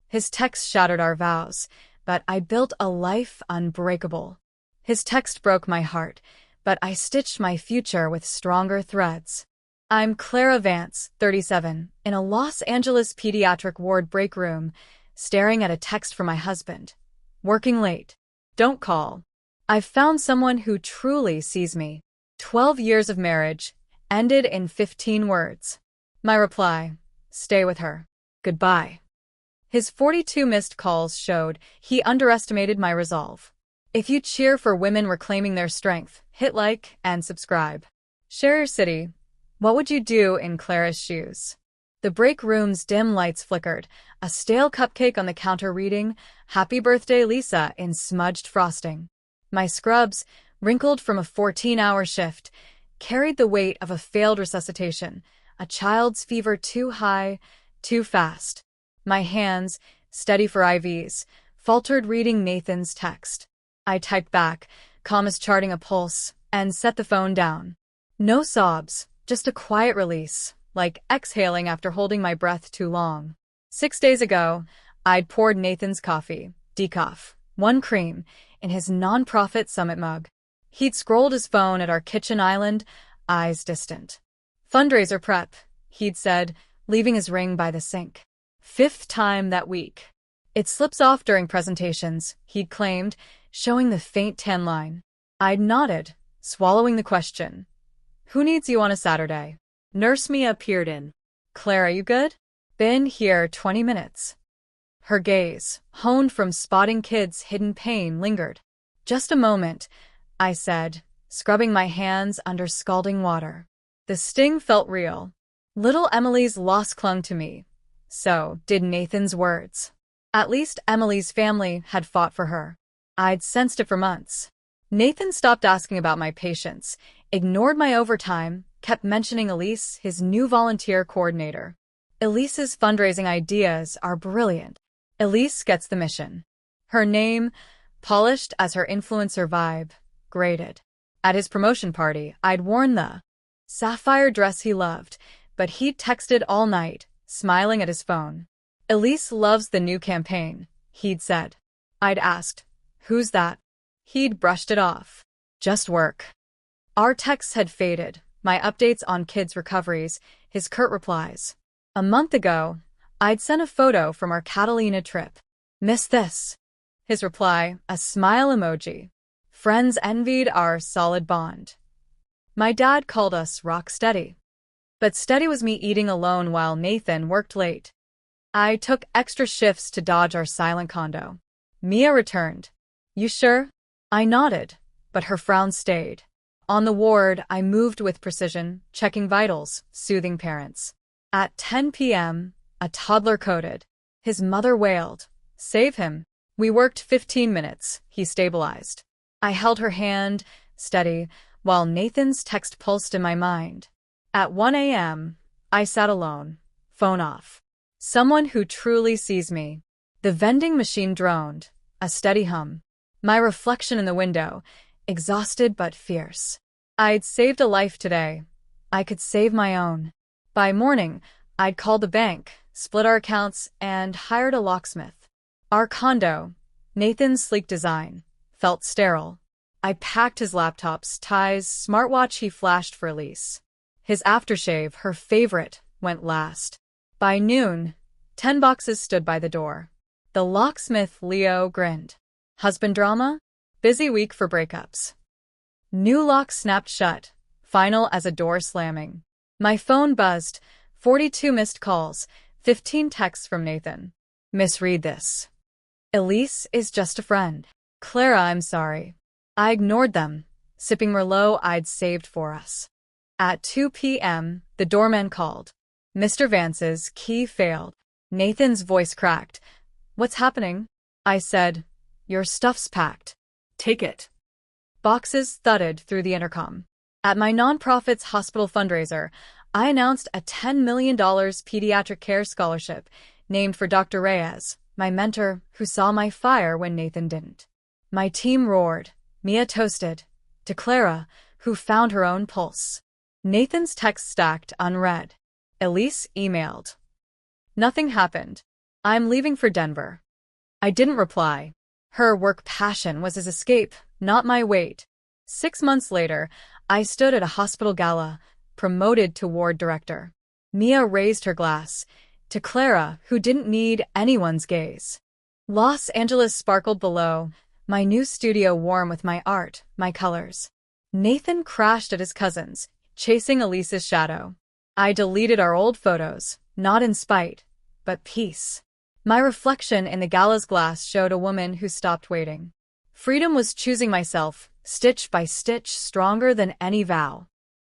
His text shattered our vows, but I built a life unbreakable. His text broke my heart, but I stitched my future with stronger threads. I'm Clara Vance, 37, in a Los Angeles pediatric ward break room, staring at a text from my husband. Working late. Don't call. I've found someone who truly sees me. 12 years of marriage, ended in 15 words. My reply, stay with her. Goodbye. His 42 missed calls showed he underestimated my resolve. If you cheer for women reclaiming their strength, hit like and subscribe. Share your city. What would you do in Clara's shoes? The break room's dim lights flickered, a stale cupcake on the counter reading, "Happy Birthday, Lisa," in smudged frosting. My scrubs, wrinkled from a 14-hour shift, carried the weight of a failed resuscitation, a child's fever too high, too fast. My hands, steady for IVs, faltered reading Nathan's text. I typed back, calm as charting a pulse, and set the phone down. No sobs, just a quiet release, like exhaling after holding my breath too long. 6 days ago, I'd poured Nathan's coffee, decaf, 1 cream, in his nonprofit summit mug. He'd scrolled his phone at our kitchen island, eyes distant. Fundraiser prep, he'd said, leaving his ring by the sink. 5th time that week. It slips off during presentations, he'd claimed, showing the faint tan line. I'd nodded, swallowing the question. Who needs you on a Saturday? Nurse Mia peered in. Clara, you good? Been here 20 minutes. Her gaze, honed from spotting kids' hidden pain, lingered. Just a moment, I said, scrubbing my hands under scalding water. The sting felt real. Little Emily's loss clung to me. So did Nathan's words. At least Emily's family had fought for her. I'd sensed it for months. Nathan stopped asking about my patients, ignored my overtime, kept mentioning Elise, his new volunteer coordinator. Elise's fundraising ideas are brilliant. Elise gets the mission. Her name, polished as her influencer vibe, graded. At his promotion party, I'd worn the sapphire dress he loved, but he'd texted all night, smiling at his phone. Elise loves the new campaign, he'd said. I'd asked, who's that? He'd brushed it off. Just work. Our texts had faded, my updates on kids' recoveries, his curt replies. A month ago, I'd sent a photo from our Catalina trip. Miss this? His reply, a smile emoji. Friends envied our solid bond. My dad called us rock steady. But steady was me eating alone while Nathan worked late. I took extra shifts to dodge our silent condo. Mia returned. You sure? I nodded, but her frown stayed. On the ward, I moved with precision, checking vitals, soothing parents. At 10 p.m., a toddler coded. His mother wailed. Save him. We worked 15 minutes, he stabilized. I held her hand, steady, while Nathan's text pulsed in my mind. At 1 a.m., I sat alone, phone off. Someone who truly sees me. The vending machine droned, a steady hum. My reflection in the window, exhausted but fierce. I'd saved a life today. I could save my own. By morning, I'd called the bank, split our accounts, and hired a locksmith. Our condo, Nathan's sleek design, felt sterile. I packed his laptops, ties, smartwatch he flashed for Elise. His aftershave, her favorite, went last. By noon, 10 boxes stood by the door. The locksmith, Leo, grinned. Husband drama? Busy week for breakups. New lock snapped shut, final as a door slamming. My phone buzzed, 42 missed calls, 15 texts from Nathan. Misread this. Elise is just a friend. Clara, I'm sorry. I ignored them, sipping Merlot I'd saved for us. At 2 p.m., the doorman called. Mr. Vance's key failed. Nathan's voice cracked. What's happening? I said, your stuff's packed. Take it. Boxes thudded through the intercom. At my nonprofit's hospital fundraiser, I announced a $10 million pediatric care scholarship named for Dr. Reyes, my mentor who saw my fire when Nathan didn't. My team roared. Mia toasted. To Clara, who found her own pulse. Nathan's text stacked unread. Elise emailed. Nothing happened. I'm leaving for Denver. I didn't reply. Her work passion was his escape, not my weight. 6 months later, I stood at a hospital gala, promoted to ward director. Mia raised her glass to Clara, who didn't need anyone's gaze. Los Angeles sparkled below, my new studio warm with my art, my colors. Nathan crashed at his cousin's, chasing Elise's shadow. I deleted our old photos, not in spite, but peace. My reflection in the gala's glass showed a woman who stopped waiting. Freedom was choosing myself, stitch by stitch, stronger than any vow.